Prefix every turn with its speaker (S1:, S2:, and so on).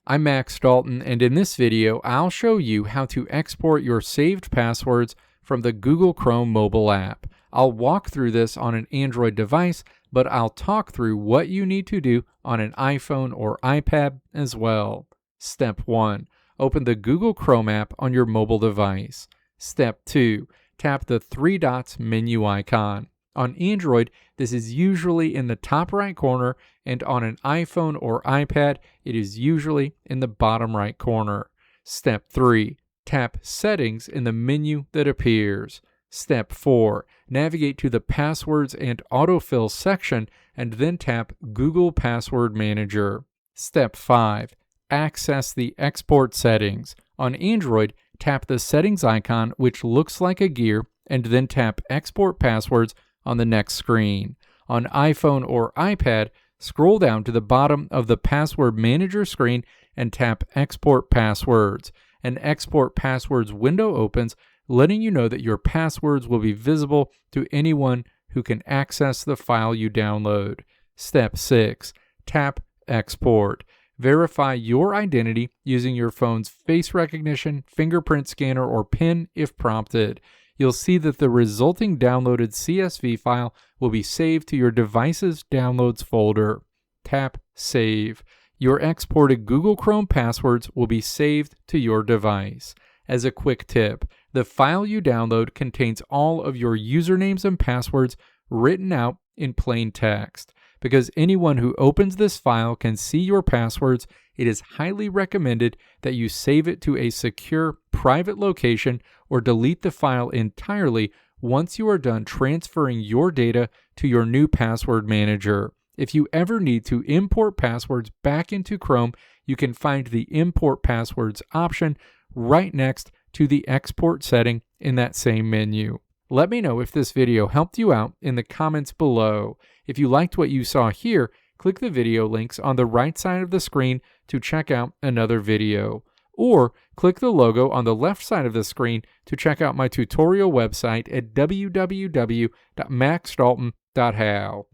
S1: I'm Max Dalton, and in this video, I'll show you how to export your saved passwords from the Google Chrome mobile app. I'll walk through this on an Android device, but I'll talk through what you need to do on an iPhone or iPad as well. Step 1. Open the Google Chrome app on your mobile device. Step 2. Tap the three dots menu icon. On Android, this is usually in the top right corner, and on an iPhone or iPad, it is usually in the bottom right corner. Step 3. Tap Settings in the menu that appears. Step 4. Navigate to the Passwords and Autofill section and then tap Google Password Manager. Step 5. Access the export settings. On Android, tap the settings icon which looks like a gear and then tap Export Passwords on the next screen. On iPhone or iPad, scroll down to the bottom of the Password Manager screen and tap Export Passwords. An Export Passwords window opens, letting you know that your passwords will be visible to anyone who can access the file you download. Step 6. Tap Export. Verify your identity using your phone's face recognition, fingerprint scanner, or PIN if prompted. You'll see that the resulting downloaded CSV file will be saved to your device's downloads folder. Tap Save. Your exported Google Chrome passwords will be saved to your device. As a quick tip, the file you download contains all of your usernames and passwords written out in plain text. Because anyone who opens this file can see your passwords, it is highly recommended that you save it to a secure, private location or delete the file entirely once you are done transferring your data to your new password manager. If you ever need to import passwords back into Chrome, you can find the Import Passwords option right next to the Export setting in that same menu. Let me know if this video helped you out in the comments below. If you liked what you saw here, click the video links on the right side of the screen to check out another video. Or click the logo on the left side of the screen to check out my tutorial website at www.maxdalton.how.